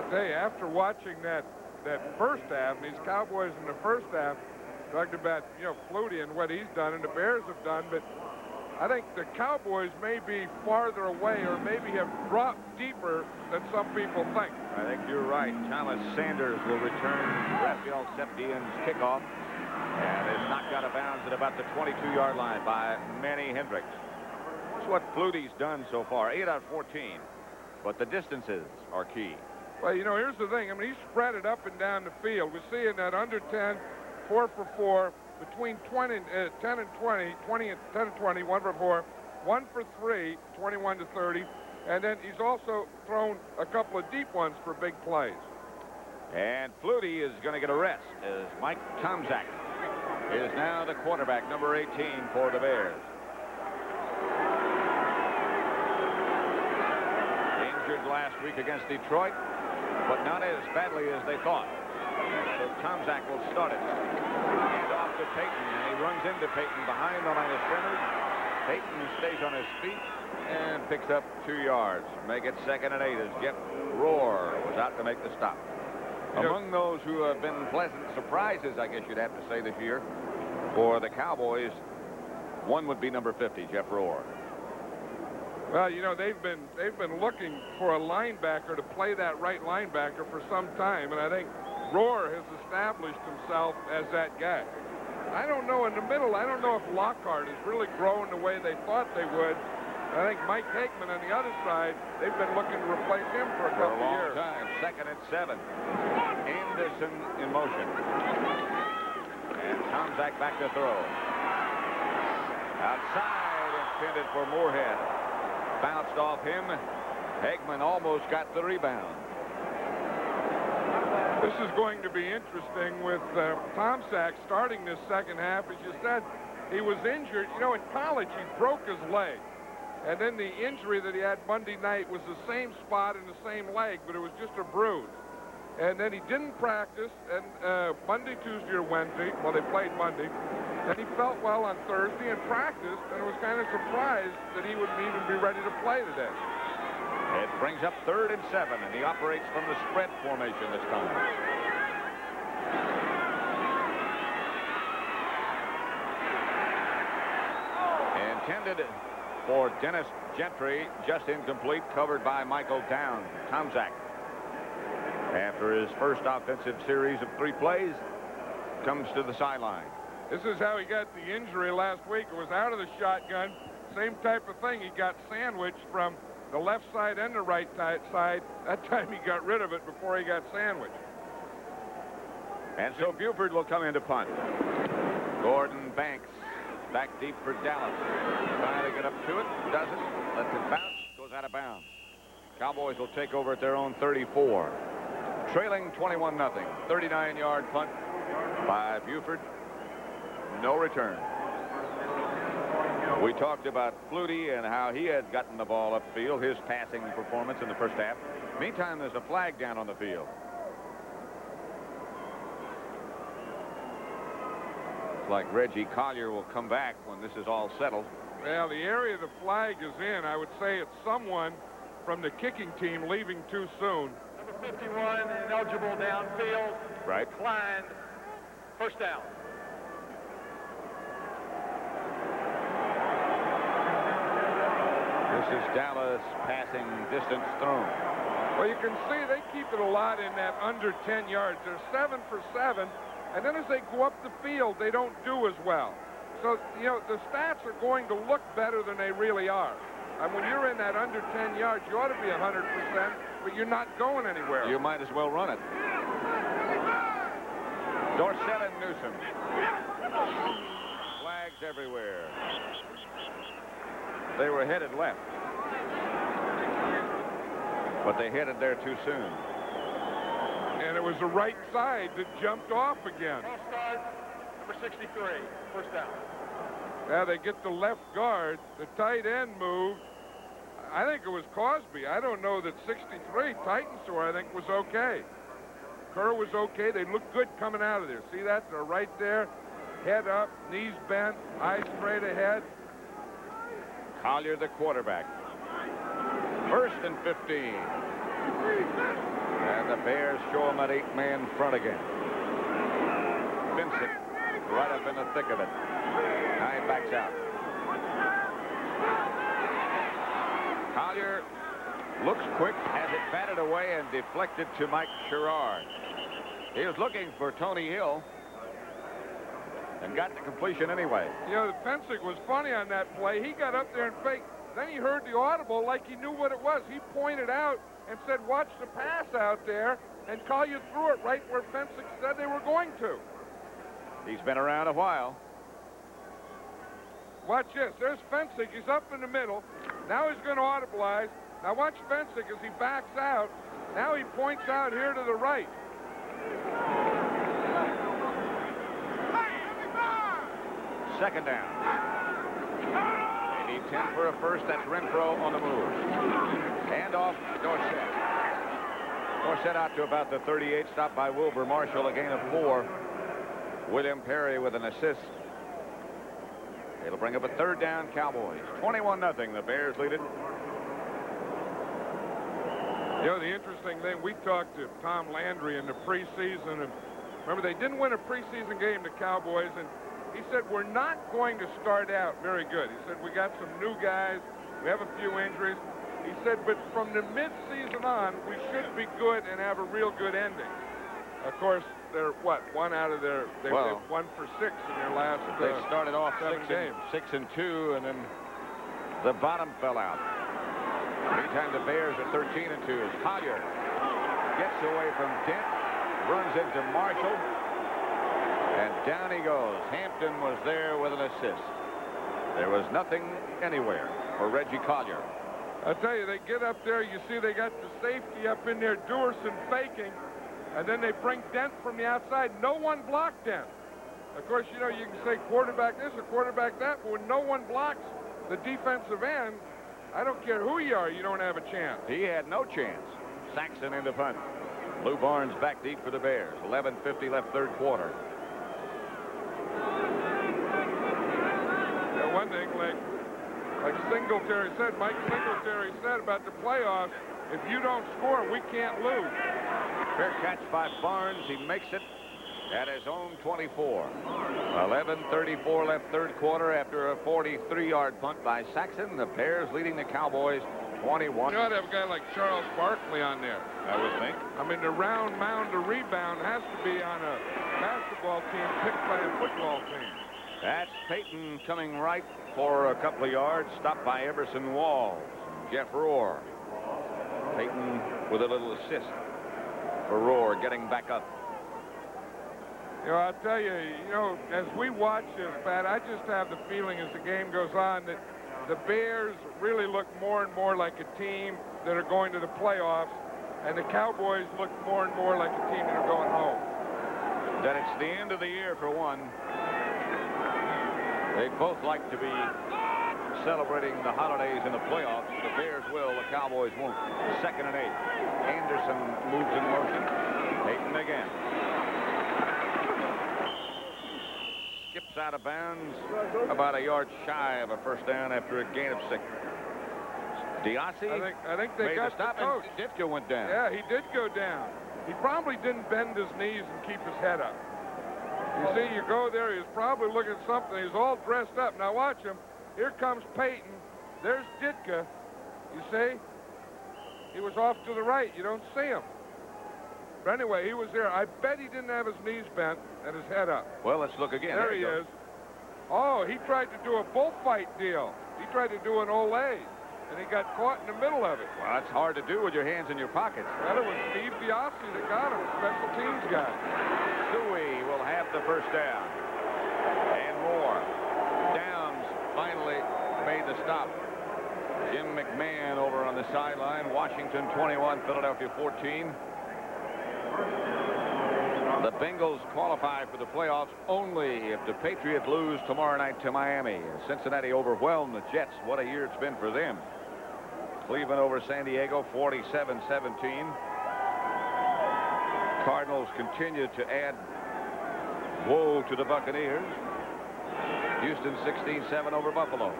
tell you, after watching that first half, and these Cowboys in the first half, talked about, Flutie and what he's done and the Bears have done, but I think the Cowboys may be farther away or maybe have dropped deeper than some people think. I think you're right. Thomas Sanders will return Raphael Septien's kickoff and is knocked out of bounds at about the 22-yard line by Manny Hendricks. That's what Flutie's done so far, 8 out of 14. But the distances are key. Well, here's the thing. I mean, he's spread it up and down the field. We see in that under 10, 4 for 4, between 10 and 20, 10 and 20, 1 for 4, 1 for 3, 21 to 30. And then he's also thrown a couple of deep ones for big plays. And Flutie is going to get a rest as Mike Tomczak is now the quarterback, number 18 for the Bears. Injured last week against Detroit, but not as badly as they thought. So Tomczak will start it. Hand off to Payton, and he runs into Payton behind the line of scrimmage. Payton stays on his feet and picks up 2 yards. Make it 2nd and 8 as Jeff Rohr was out to make the stop. Among those who have been pleasant surprises, I guess you'd have to say, this year for the Cowboys, one would be number 50, Jeff Rohr. Well, they've been looking for a linebacker to play that right linebacker for some time, and I think Rohr has established himself as that guy. I don't know in the middle. I don't know if Lockhart is really growing the way they thought they would. I think Mike Hageman on the other side, they've been looking to replace him for a couple of years. Time. 2nd and 7. Anderson in motion. And Tomczak back to throw. Outside, intended for Moorhead. Bounced off him. Hageman almost got the rebound. This is going to be interesting with Tomczak starting this second half. As you said, he was injured. In college, he broke his leg. And then the injury that he had Monday night was the same spot in the same leg, but it was just a bruise. And then he didn't practice, and Monday, Tuesday, or Wednesday, well, they played Monday. And he felt well on Thursday and practiced, and was kind of surprised that he would even be ready to play today. It brings up 3rd and 7, and he operates from the spread formation this time. Intended for Dennis Gentry, just incomplete, covered by Michael Downs. Tomczak, after his first offensive series of 3 plays, comes to the sideline. This is how he got the injury last week. It was out of the shotgun. Same type of thing. He got sandwiched from the left side and the right side. That time he got rid of it before he got sandwiched. And so Buford will come in to punt. Gordon Banks back deep for Dallas. Trying to get up to it. Doesn't. Lets it bounce. Goes out of bounds. Cowboys will take over at their own 34. Trailing 21-0. 39-yard punt by Buford. No return. We talked about Flutie and how he had gotten the ball upfield, his passing performance in the first half. Meantime, there's a flag down on the field. Looks like Reggie Collier will come back when this is all settled. Well, the area the flag is in, I would say it's someone from the kicking team leaving too soon. Number 51, ineligible downfield. Right. Declined. First down. This is Dallas passing distance thrown. Well, you can see they keep it a lot in that under 10 yards. They're 7 for 7, and then as they go up the field, they don't do as well. So, the stats are going to look better than they really are. And when you're in that under 10 yards, you ought to be 100%, but you're not going anywhere. You might as well run it. Dorsett and Newsom. Flags everywhere. They were headed left, but they headed there too soon. And it was the right side that jumped off again. False start, number 63, first down. Now they get the left guard. The tight end moved. I think it was Cosby. I don't know that 63, Titans, I think was okay. Kerr was okay. They looked good coming out of there. See that? They're right there. Head up, knees bent, eyes straight ahead. Collier, the quarterback. 1st and 15. And the Bears show him that 8-man front again. Vincent right up in the thick of it. Now he backs out. Collier looks quick, has it batted away and deflected to Mike Sherrard. He was looking for Tony Hill and got the completion anyway. You know, Fensick was funny on that play. He got up there and faked. Then he heard the audible like he knew what it was. He pointed out and said, watch the pass out there, and Collier threw it right where Fensick said they were going to. He's been around a while. Watch this. There's Fensick. He's up in the middle. Now he's going to audibilize. Now watch Fensick as he backs out. Now he points out here to the right. Second down. They need 10 for a first. That's Renfro on the move. Hand off Dorsett. Dorsett out to about the 38. Stopped by Wilbur Marshall. A gain of 4. William Perry with an assist. It'll bring up a third down Cowboys. 21-0. The Bears lead it. You know, the interesting thing, we talked to Tom Landry in the preseason, and remember, they didn't win a preseason game, the Cowboys, and he said, we're not going to start out very good. He said, we got some new guys. We have a few injuries. He said, but from the midseason on, we should be good and have a real good ending. Of course, they're, what, one out of their, they've 1 for 6 in their last They started off 7 games. 6-2, and then the bottom fell out. Meantime, the Bears are 13-2 as Collier gets away from Dent, runs into Marshall, and down he goes. Hampton was there with an assist. There was nothing anywhere for Reggie Collier. I tell you, they get up there, you see they got the safety up in there, Duerson faking, and then they bring Dent from the outside. No one blocked Dent. Of course, you know, you can say quarterback this or quarterback that, but when no one blocks the defensive end, I don't care who you are, you don't have a chance. He had no chance. Saxon in the punt. Lou Barnes back deep for the Bears. 11:50 left, third quarter. Yeah, one thing, like Singletary said, Mike Singletary said about the playoffs, if you don't score, we can't lose. Fair catch by Barnes. He makes it at his own 24. 11:34 left, third quarter after a 43-yard punt by Saxon. The Bears leading the Cowboys 21. You ought to have a guy like Charles Barkley on there. I would think. I mean, the round mound to rebound has to be on a basketball team picked by a football team. That's Payton coming right for a couple of yards. Stopped by Emerson Walls. Jeff Rohr. Payton with a little assist for Rohr getting back up. You know, I'll tell you, as we watch this, Pat, I just have the feeling as the game goes on that the Bears really look more and more like a team that are going to the playoffs, and the Cowboys look more and more like a team that are going home. That it's the end of the year for one. They both like to be celebrating the holidays in the playoffs. The Bears will, the Cowboys won't. 2nd and 8. Anderson moves in motion. Payton again. Skips out of bounds about a yard shy of a first down after a gain of 6. Diassi I think they got the stop, the coach. And Ditka went down. Yeah, he did go down. He probably didn't bend his knees and keep his head up. You see, you go there, he's probably looking at something. He's all dressed up. Now watch him. Here comes Payton. There's Ditka. You see? He was off to the right. You don't see him. But anyway, he was there. I bet he didn't have his knees bent and his head up. Well, let's look again. There he is. Oh, he tried to do a bullfight deal. He tried to do an Olay, and he got caught in the middle of it. Well, that's hard to do with your hands in your pockets. Well, it was Steve Diassi that got him, special teams guy. Dewey will have the first down. And more. Downs finally made the stop. Jim McMahon over on the sideline. Washington 21, Philadelphia 14. The Bengals qualify for the playoffs only if the Patriots lose tomorrow night to Miami. Cincinnati overwhelmed the Jets. What a year it's been for them. Cleveland over San Diego, 47-17. Cardinals continue to add woe to the Buccaneers. Houston 16-7 over Buffalo.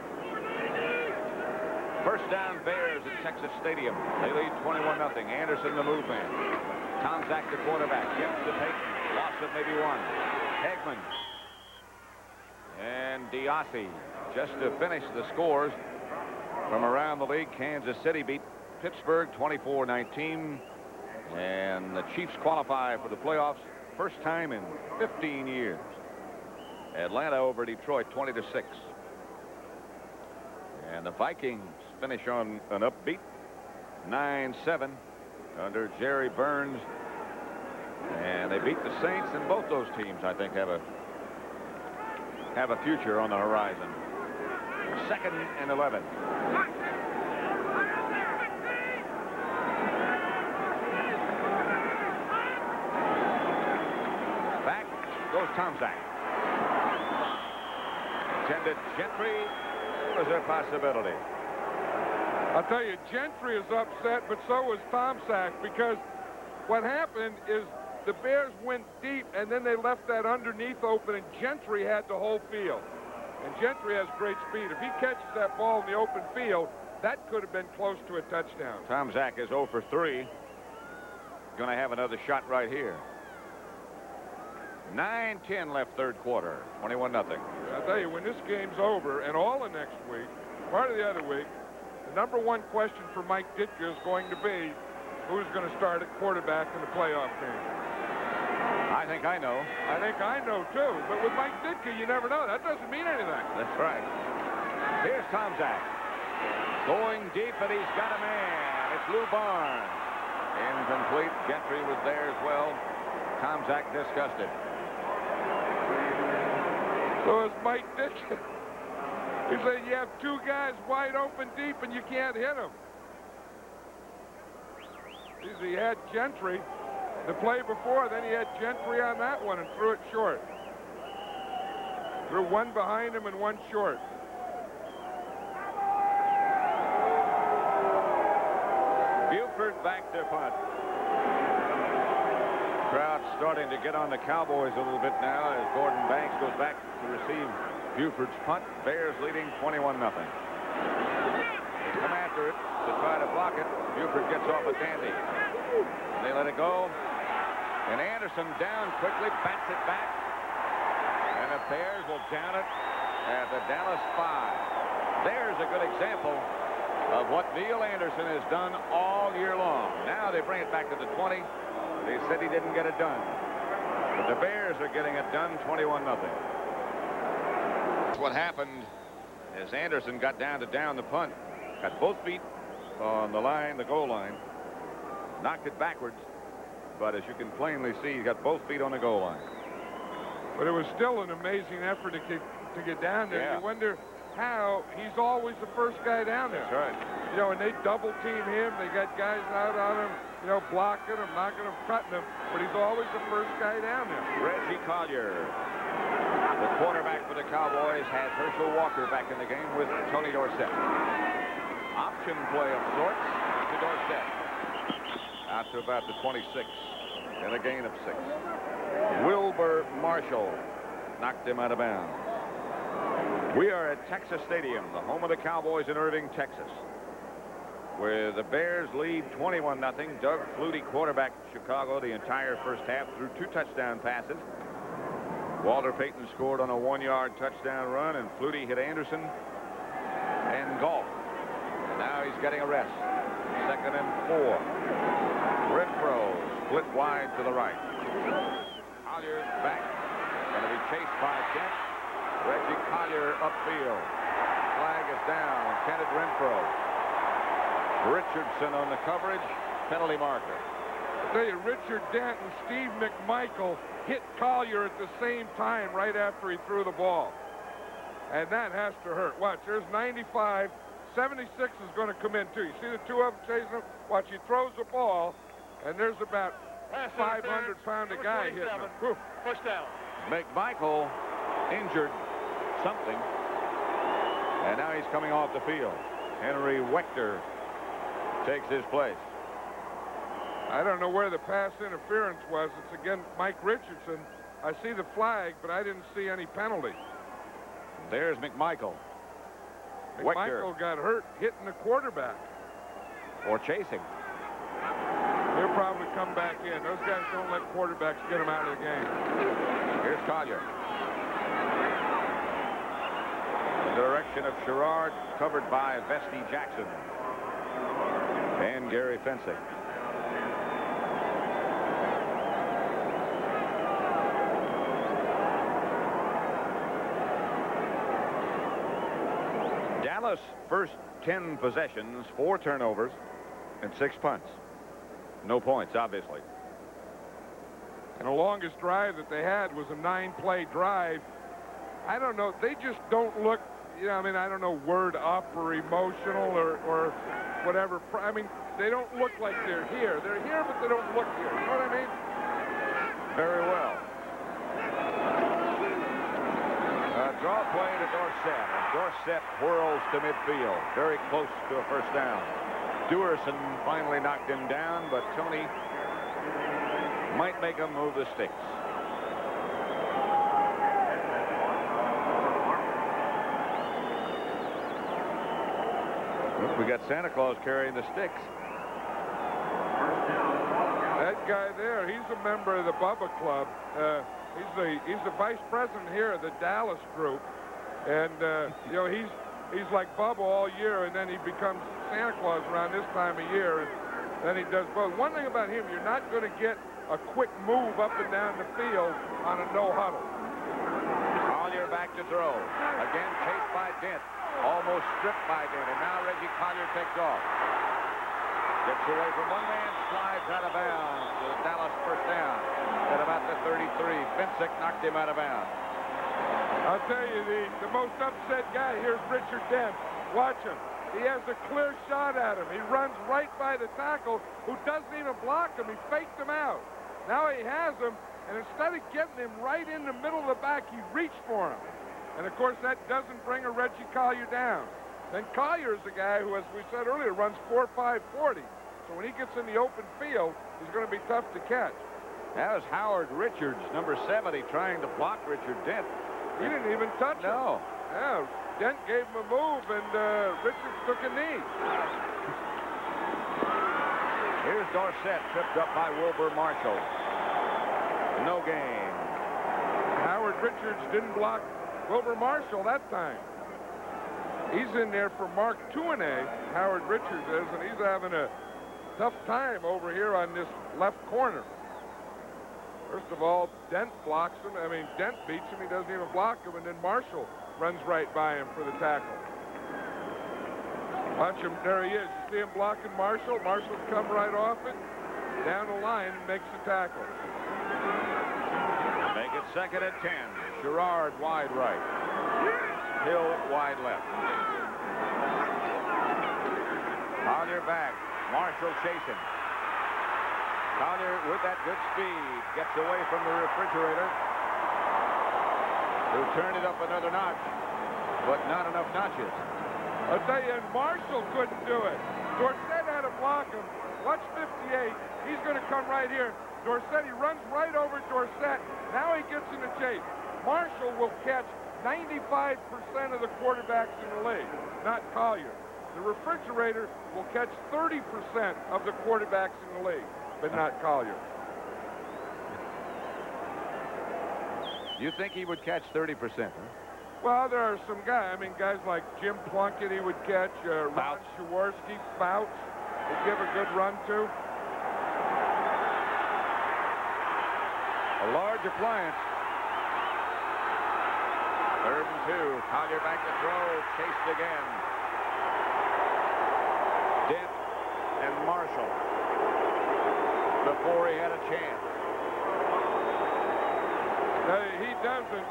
First down, Bears at Texas Stadium. They lead 21-0. Anderson, the move man. Tomczak, the quarterback. Gives to Payton. Loss of maybe one. Hegman. And Diassi. Just to finish the scores from around the league, Kansas City beat Pittsburgh 24-19. And the Chiefs qualify for the playoffs. First time in 15 years. Atlanta over Detroit 20-6. And the Vikings finish on an upbeat 9-7 under Jerry Burns. And they beat the Saints, and both those teams, I think, have a future on the horizon. 2nd and 11. Back goes Tomczak. Intended Gentry. Was a possibility. I'll tell you, Gentry is upset, but so is Tomczak, because what happened is the Bears went deep, and then they left that underneath open, and Gentry had the whole field. And Gentry has great speed. If he catches that ball in the open field, that could have been close to a touchdown. Tomczak is 0 for 3. Going to have another shot right here. 9-10 left third quarter. 21-0. I'll tell you, when this game's over, and all of next week, part of the other week, the number one question for Mike Ditka is going to be, who's going to start at quarterback in the playoff game? I think I know. I think I know, too. But with Mike Ditka, you never know. That doesn't mean anything. That's right. Here's Tomczak. Going deep, and he's got a man. It's Lou Barnes. Incomplete. Gentry was there as well. Tomczak disgusted. So it's Mike Ditka. He said you have two guys wide open deep and you can't hit them. He had Gentry the play before, then he had Gentry on that one and threw it short. Threw one behind him and one short. Buford back to punt. Crowd starting to get on the Cowboys a little bit now as Gordon Banks goes back to receive Buford's punt. Bears leading 21-0. They come after it to try to block it. Buford gets off a dandy. They let it go. And Anderson down quickly, bats it back. And the Bears will down it at the Dallas 5. There's a good example of what Neil Anderson has done all year long. Now they bring it back to the 20. They said he didn't get it done. But the Bears are getting it done 21-0. What happened as Anderson got down to down the punt. Got both feet on the line, the goal line. Knocked it backwards. But as you can plainly see, he got both feet on the goal line. But it was still an amazing effort to get down there. Yeah. You wonder how he's always the first guy down there. That's right. You know, and they double team him. They got guys out on him, you know, blocking him, knocking him, cutting him. But he's always the first guy down there. Reggie Collier, the quarterback for the Cowboys, has Herschel Walker back in the game with Tony Dorsett. Option play of sorts to Dorsett. Out to about the 26 and a gain of 6. Wilbur Marshall knocked him out of bounds. We are at Texas Stadium, the home of the Cowboys in Irving, Texas, where the Bears lead 21-0. Doug Flutie, quarterback Chicago, the entire first half, threw 2 touchdown passes. Walter Payton scored on a 1-yard touchdown run, and Flutie hit Anderson and golf. And now he's getting a rest. 2nd and 4. Renfro split wide to the right. Collier's back. Going to be chased by Kent. Reggie Collier upfield. Flag is down. Kenneth Renfro. Richardson on the coverage. Penalty marker. I tell you, Richard Dent and Steve McMichael hit Collier at the same time right after he threw the ball. And that has to hurt. Watch, there's 95. 76 is going to come in, too. You see the two of them chasing him? Watch, he throws the ball, and there's about 500-pound guy hitting him. Whew. First down. McMichael injured something, and now he's coming off the field. Henry Wechter takes his place. I don't know where the pass interference was. It's again Mike Richardson. I see the flag, but I didn't see any penalty. There's McMichael. Michael got hurt hitting the quarterback. Or chasing. He'll probably come back in. Those guys don't let quarterbacks get them out of the game. Here's Collier. The direction of Sherrard, covered by Vesty Jackson and Gary Fensick. Dallas first 10 possessions, 4 turnovers, and 6 punts. No points, obviously. And the longest drive that they had was a 9-play drive. I don't know. They just don't look, I mean, I don't know, word up or emotional or whatever. I mean, they don't look like they're here. They're here, but they don't look here. You know what I mean? Very well. Draw play to Dorsett. And Dorsett whirls to midfield. Very close to a first down. Dewerson finally knocked him down, but Tony might make him move the sticks. We got Santa Claus carrying the sticks. That guy there, he's a member of the Bubba Club. He's the vice president here of the Dallas group, and you know, he's like Bubba all year, and then he becomes Santa Claus around this time of year, and then he does both. One thing about him, you're not going to get a quick move up and down the field on a no huddle. Collier back to throw. Again chased by Dent. Almost stripped by Dent, and now Reggie Collier takes off. Gets away from one man, slides out of bounds. The Dallas first down at about the 33. Fensick knocked him out of bounds. I'll tell you, the most upset guy here is Richard Dent. Watch him. He has a clear shot at him. He runs right by the tackle, who doesn't even block him. He faked him out. Now he has him, and instead of getting him right in the middle of the back, he reached for him. And, of course, that doesn't bring a Reggie Collier down. Then Collier is the guy who, as we said earlier, runs 4.5 40. So when he gets in the open field, he's going to be tough to catch. That was Howard Richards, number 70, trying to block Richard Dent. He didn't even touch him. No. Yeah, Dent gave him a move, and Richards took a knee. Here's Dorsett, tripped up by Wilbur Marshall. No gain. Howard Richards didn't block Wilbur Marshall that time. He's in there for Mark Tuinei, Howard Richards is, and he's having a tough time over here on this left corner. First of all, Dent blocks him. I mean, Dent beats him. He doesn't even block him, and then Marshall runs right by him for the tackle. Watch him. There he is. You see him blocking Marshall. Marshall's come right off it, down the line, and makes the tackle. Make it second and 10. Sherrard wide right. Hill wide left. Collier back. Marshall chasing. Collier with that good speed gets away from the refrigerator, who turned it up another notch, but not enough notches. I'll tell you, and Marshall couldn't do it. Dorsett had to block him. Watch 58. He's going to come right here. Dorsett, he runs right over Dorsett. Now he gets in the chase. Marshall will catch 95% of the quarterbacks in the league, not Collier. The refrigerator will catch 30% of the quarterbacks in the league, but not Collier. You think he would catch 30%, huh? Well, there are some guys. I mean, guys like Jim Plunkett, he would catch. Ron Jaworski, Fouts, he'd give a good run to. A large appliance. 3rd and 2. Collier back to throw. Chased again. Dent and Marshall before he had a chance. He doesn't.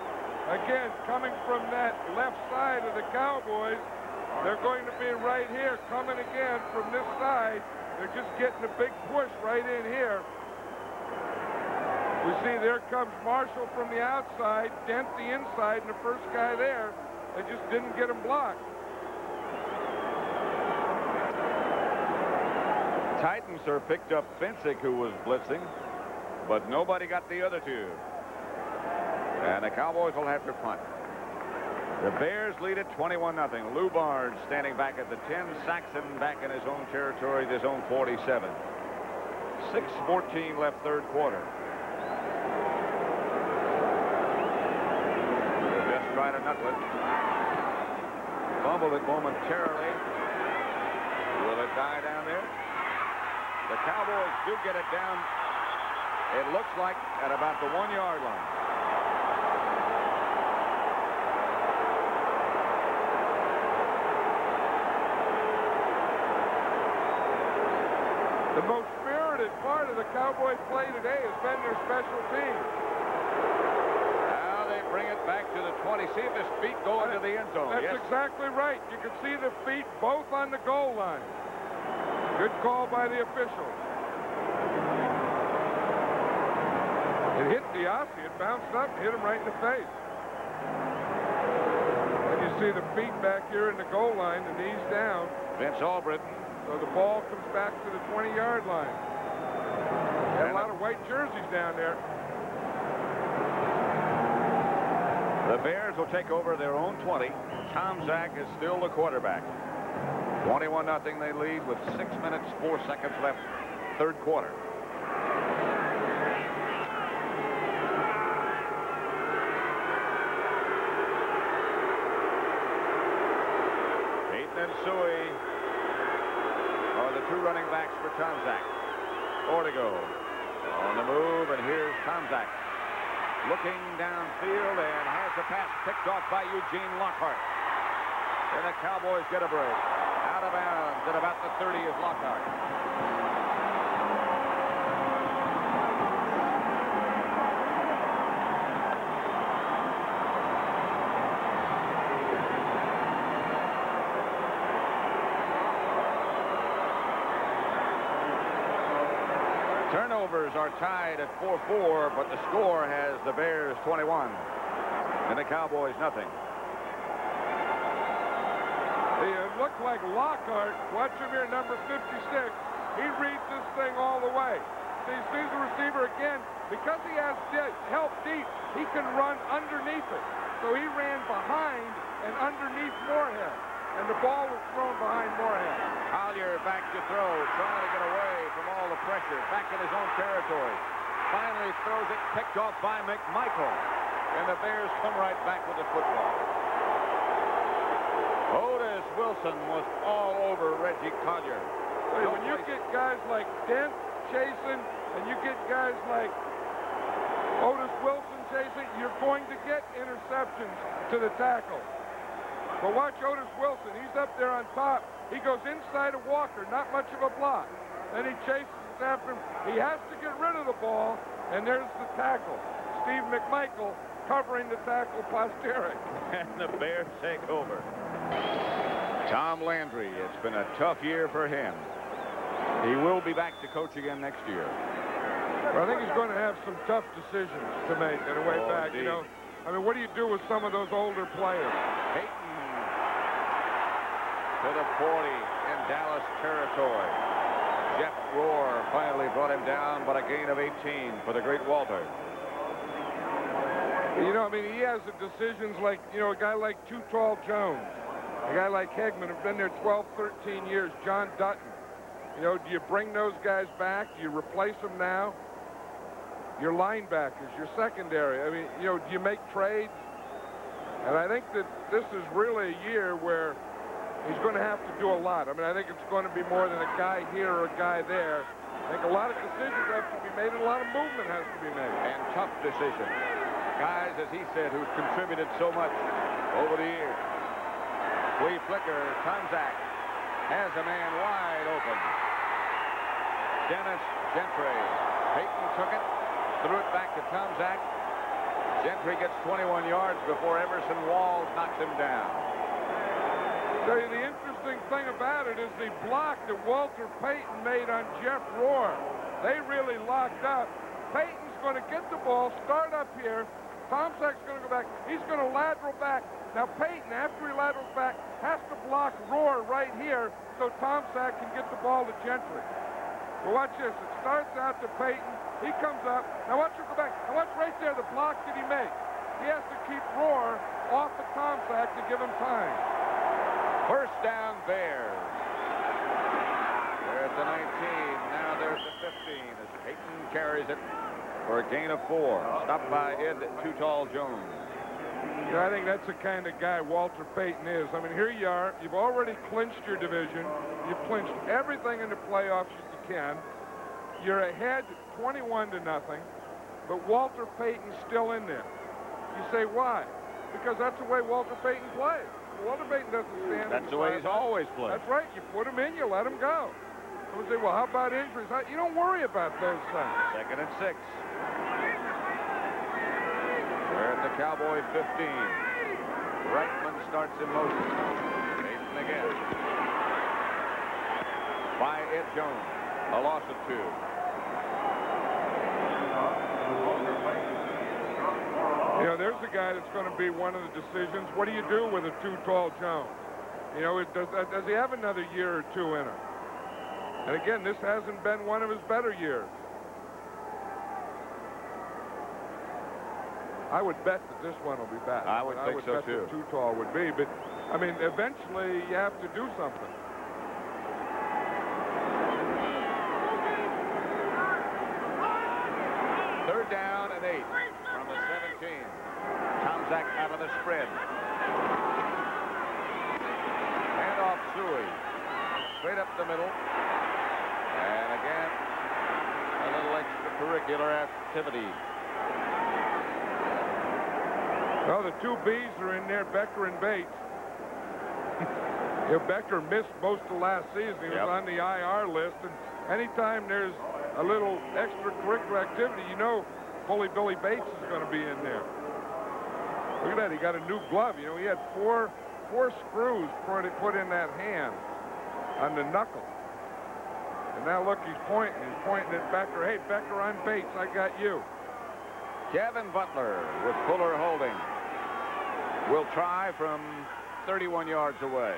Again, coming from that left side of the Cowboys, they're going to be right here. Coming again from this side. They're just getting a big push right in here. We see there comes Marshall from the outside, Dent the inside, and the first guy there. They just didn't get him blocked. Titans are picked up Fensick, who was blitzing, but nobody got the other two. And the Cowboys will have to punt. The Bears lead at 21-0. Lou Barnes standing back at the 10. Saxon back in his own territory, his own 47. 6:14 left third quarter. They'll just try to knuckle it. Fumbled it momentarily. Will it die down there? The Cowboys do get it down. It looks like at about the 1-yard line. The most spirited part of the Cowboys play today has been their special teams. Now they bring it back to the 20. See if his feet go into the end zone. That's yes. exactly right. You can see the feet both on the goal line. Good call by the officials. It hit DiAsi. It bounced up and hit him right in the face. And you see the feet back here in the goal line, the knees down. Vince Albritton. So the ball comes back to the 20-yard line. Got a lot of white jerseys down there. The Bears will take over their own 20. Tom Zach is still the quarterback. 21-0 they lead with 6 minutes, 4 seconds left, third quarter. Peyton and Suey are the two running backs for Tom Zach. 4 to go. On the move, and here's Tom Zach. Looking downfield and has the pass picked off by Eugene Lockhart. And the Cowboys get a break. Out of bounds at about the 30 is Lockhart. Turnovers are tied at 4-4, but the score has the Bears 21 and the Cowboys nothing. It looked like Lockhart. Watch him here, number 56. He reads this thing all the way. So he sees the receiver again. Because he has help deep, he can run underneath it. So he ran behind and underneath Moorhead. And the ball was thrown behind Moorhead. Collier back to throw, trying to get away from all the pressure. Back in his own territory. Finally throws it, picked off by McMichael. And the Bears come right back with the football. Otis Wilson was all over Reggie Collier. Hey, when you get guys like Dent chasing, and you get guys like Otis Wilson chasing, you're going to get interceptions to the tackle. But watch Otis Wilson. He's up there on top. He goes inside of Walker, not much of a block. Then he chases after him. He has to get rid of the ball, and there's the tackle. Steve McMichael covering the tackle posterior. And the Bears take over. Tom Landry, it's been a tough year for him. He will be back to coach again next year. Well, I think he's going to have some tough decisions to make on the way back. Indeed. You know, I mean, what do you do with some of those older players? Peyton to the 40 in Dallas territory. Jeff Rohr finally brought him down, but a gain of 18 for the great Walter. You know, I mean, he has the decisions like, you know, a guy like Too Tall Jones, a guy like Hegman who've been there 12, 13 years, John Dutton. You know, do you bring those guys back? Do you replace them now? Your linebackers, your secondary. I mean, you know, do you make trades? And I think that this is really a year where he's going to have to do a lot. I mean, I think it's going to be more than a guy here or a guy there. I think a lot of decisions have to be made and a lot of movement has to be made. And tough decisions. Guys, as he said, who've contributed so much over the years. Flea flicker, Tomzak has a man wide open. Dennis Gentry. Peyton took it, threw it back to Tomzak. Gentry gets 21 yards before Everson Walls knocks him down. So the interesting thing about it is the block that Walter Payton made on Jeff Rohr. They really locked up. Payton's going to get the ball, start up here. Tomzak's going to go back. He's going to lateral back. Now Payton, after he laterals back, has to block Rohr right here so Tomzak can get the ball to Gentry. But watch this. It starts out to Payton. He comes up. Now watch him go back. Now watch right there the block that he made. he has to keep Rohr off the Tomsack to give him time. First down, Bears. They're at the 19. Now they're at the 15 as Payton carries it for a gain of 4. Stopped by Ed Too Tall Jones. Yeah, I think that's the kind of guy Walter Payton is. I mean, here you are. You've already clinched your division. You've clinched everything in the playoffs you can. You're ahead 21-0, but Walter Payton's still in there. You say, why? Because that's the way Walter Payton plays. Walter Payton doesn't stand. That's the way he's always played. That's right. You put him in, you let him go. Someone say, well, how about injuries? You don't worry about those things. 2nd and 6. They're at the Cowboy 15. Reitman starts in motion. Payton again. By Ed Jones. A loss of 2. You know, there's a guy that's going to be one of the decisions. What do you do with a Too Tall Jones? You know, does he have another year or two in him? And again, this hasn't been one of his better years. I would bet that this one will be back. I would think so, bet too. That Too Tall would be, but I mean, eventually you have to do something. Third down and 8 from the 17. Tomczak out of the spread. Hand off Suey. Straight up the middle. And again, a little extracurricular activity. Well, the 2 Bs are in there, Becker and Bates. You know, Becker missed most of last season. He was on the IR list, and anytime there's a little extracurricular activity, you know Bully Billy Bates is going to be in there. Look at that. He got a new glove. You know, he had four screws put in that hand on the knuckle. And now look, he's pointing. He's pointing at Becker. Hey, Becker, I'm Bates. I got you. Kevin Butler with Fuller holding. Will try from 31 yards away.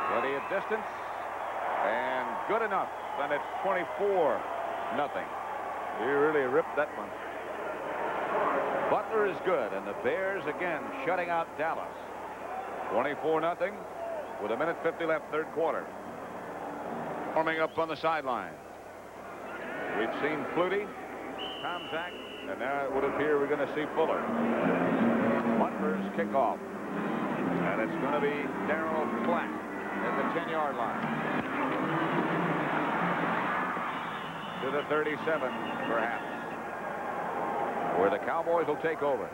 Plenty of distance. And good enough. And it's 24-0. He really ripped that one. Butler is good, and the Bears again shutting out Dallas. 24-0 with 1:50 left, third quarter. Warming up on the sideline. We've seen Flutie, Tomczak, and now it would appear we're going to see Fuller. Butler's kickoff. And it's going to be Darrell Flack at the 10-yard line. To the 37, perhaps, where the Cowboys will take over.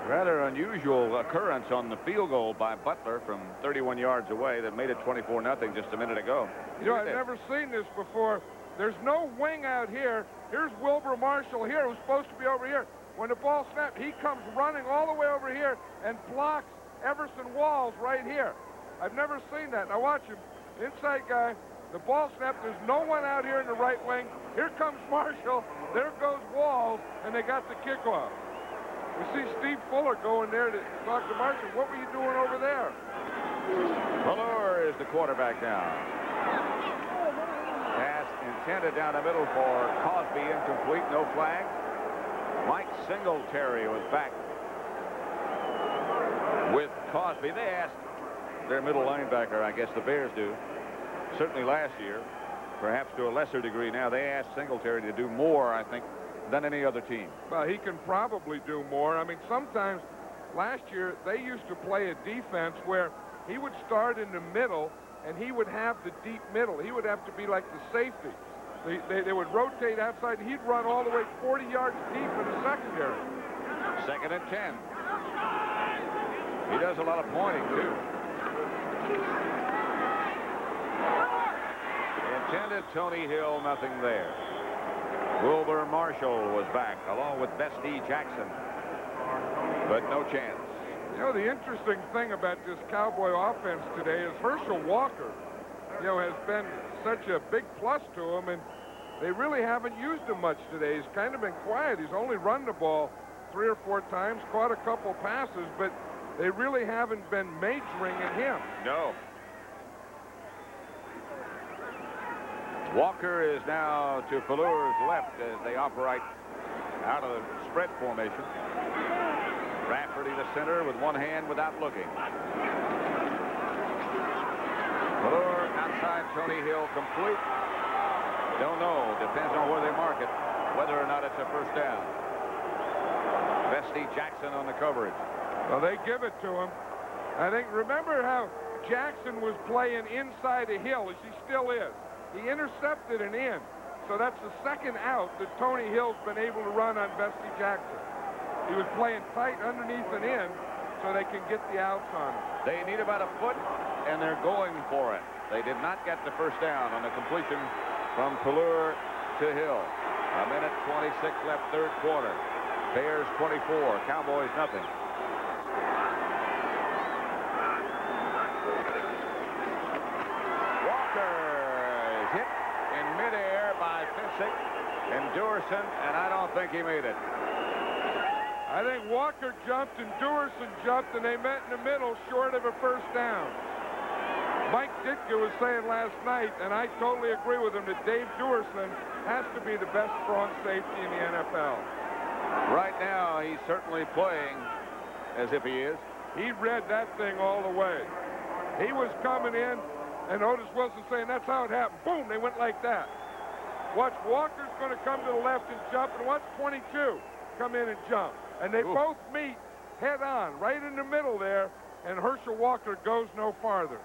Rather unusual occurrence on the field goal by Butler from 31 yards away that made it 24-0 just a minute ago. You know, I've never seen this before. There's no wing out here. Here's Wilbur Marshall here, who's supposed to be over here. When the ball snapped, he comes running all the way over here and blocks Everson Walls right here. I've never seen that. Now watch him. Inside guy. The ball snapped. There's no one out here in the right wing. Here comes Marshall. There goes Walls, and they got the kickoff. We see Steve Fuller going there to talk to Marshall. What were you doing over there? Fuller is the quarterback now. Pass intended down the middle for Cosby, incomplete, no flag. Mike Singletary was back with Cosby. They asked their middle linebacker, I guess the Bears do, certainly last year, perhaps to a lesser degree now, they asked Singletary to do more, I think, than any other team. Well, he can probably do more. I mean, sometimes last year they used to play a defense where he would start in the middle and he would have the deep middle. He would have to be like the safety. They would rotate outside. He'd run all the way 40 yards deep in the secondary. 2nd and 10. He does a lot of pointing, too. Intended Tony Hill, nothing there. Wilbur Marshall was back, along with Bestie Jackson. But no chance. You know, the interesting thing about this Cowboy offense today is Herschel Walker, you know, has been such a big plus to him, and they really haven't used him much today. He's kind of been quiet. He's only run the ball 3 or 4 times, caught a couple passes, but they really haven't been majoring in him. No. Walker is now to Fleur's left as they operate out of the spread formation. Rafferty the center with one hand without looking. Fleur outside Tony Hill complete. Don't know. Depends on where they mark it, whether or not it's a first down. Bestie Jackson on the coverage. Well, they give it to him. I think, remember how Jackson was playing inside a Hill, as he still is. He intercepted an in. So that's the second out that Tony Hill's been able to run on Bestie Jackson. He was playing tight underneath an in so they can get the outs on him. They need about a foot, and they're going for it. They did not get the first down on the completion from Fleur to Hill. A minute 26 left, third quarter. Bears 24, Cowboys nothing. Walker is hit in midair by Finsick and Duerson, and I don't think he made it. I think Walker jumped and Duerson jumped, and they met in the middle short of a first down. Mike Ditka was saying last night, and I totally agree with him, that Dave Duerson has to be the best strong safety in the NFL. Right now, he's certainly playing as if he is. He read that thing all the way. He was coming in, and Otis Wilson saying, that's how it happened. Boom, they went like that. Watch, Walker's going to come to the left and jump, and watch 22 come in and jump. And they both meet head on, right in the middle there, and Herschel Walker goes no farther.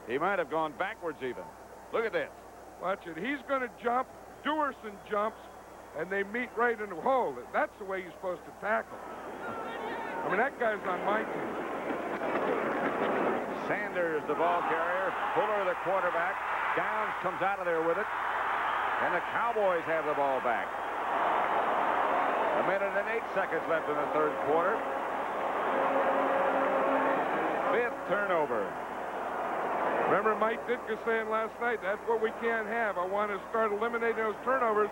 He might have gone backwards even. Look at this. Watch it. He's going to jump. Duerson jumps, and they meet right in the hole. That's the way you're supposed to tackle. I mean, that guy's on my team. Sanders, the ball carrier. Fuller, the quarterback. Downs comes out of there with it. And the Cowboys have the ball back. A minute and 8 seconds left in the third quarter. Fifth turnover. Remember Mike Ditka saying last night, that's what we can't have. I want to start eliminating those turnovers.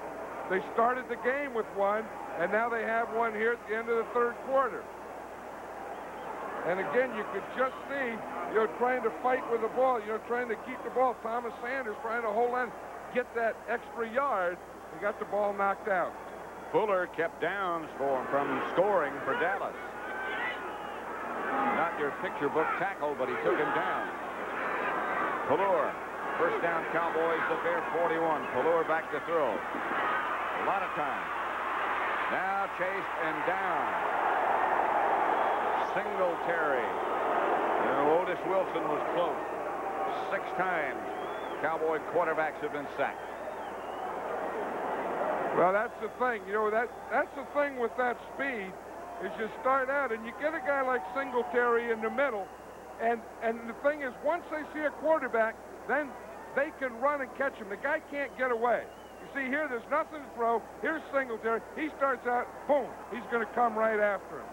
They started the game with one, and now they have one here at the end of the third quarter. And again, you could just see, trying to fight with the ball, trying to keep the ball. Thomas Sanders trying to hold on, get that extra yard. He got the ball knocked out. Fuller kept Downs from scoring for Dallas. Not your picture book tackle, but he took him down. Fuller, first down Cowboys to their 41. Fuller back to throw. A lot of time. Now chased and down. Singletary. Otis Wilson was close. 6 times Cowboy quarterbacks have been sacked. Well, that's the thing. That's the thing with that speed is you start out and you get a guy like Singletary in the middle. And the thing is, once they see a quarterback, then they can run and catch him. The guy can't get away. You see here, there's nothing to throw. Here's Singletary. He starts out, boom, he's going to come right after him.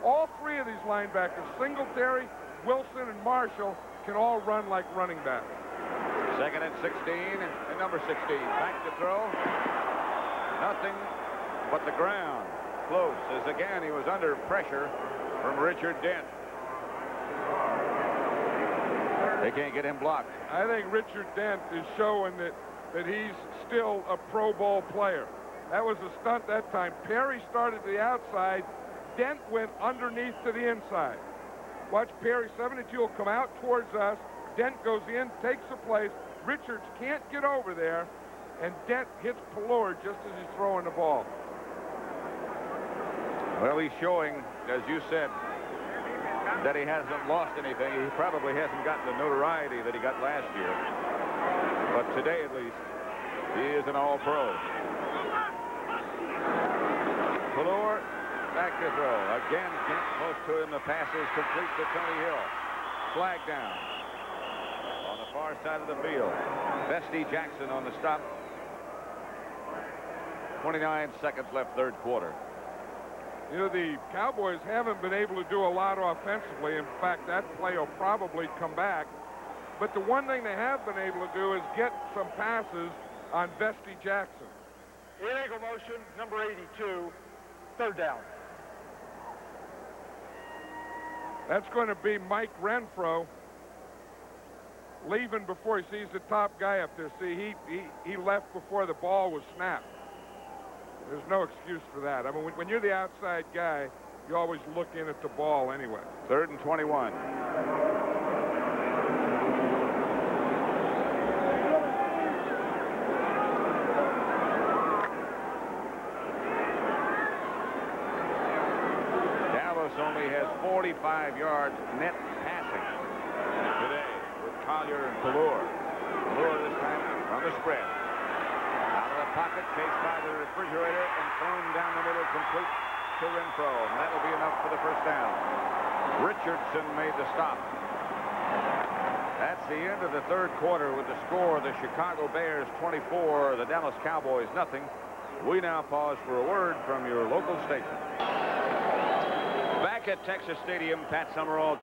All 3 of these linebackers, Singletary, Wilson, and Marshall, can all run like running backs. Second and 16, and number 16 back to throw. Nothing but the ground. Close, as again he was under pressure from Richard Dent. They can't get him blocked. I think Richard Dent is showing that he's still a Pro Bowl player. That was a stunt that time. Perry started to the outside. Dent went underneath to the inside. Watch Perry, 72, will come out towards us. Dent goes in, takes the place. Richards can't get over there, and Dent hits Pelor just as he's throwing the ball. Well, he's showing, as you said, that he hasn't lost anything. He probably hasn't gotten the notoriety that he got last year. But today, at least, he is an all-pro. Pelor back to throw. Again, Dent close to him. The pass is complete to Tony Hill. Flag down on the far side of the field. Bestie Jackson on the stop. 29 seconds left, third quarter. The Cowboys haven't been able to do a lot offensively. In fact, that play will probably come back. But the one thing they have been able to do is get some passes on Bestie Jackson. Illegal motion, number 82, third down. That's going to be Mike Renfro. leaving before he sees the top guy up there. See, he left before the ball was snapped. There's no excuse for that. I mean, when you're the outside guy, you always look in at the ball anyway. 3rd and 21. Dallas only has 45 yards net passing today with Collier and Pelluer. Pelluer this time from the spread. Out of the pocket, chased by the refrigerator and thrown down the middle complete to Renfro. And that'll be enough for the first down. Richardson made the stop. That's the end of the 3rd quarter with the score, the Chicago Bears 24, the Dallas Cowboys nothing. We now pause for a word from your local station. Back at Texas Stadium, Pat Summerall.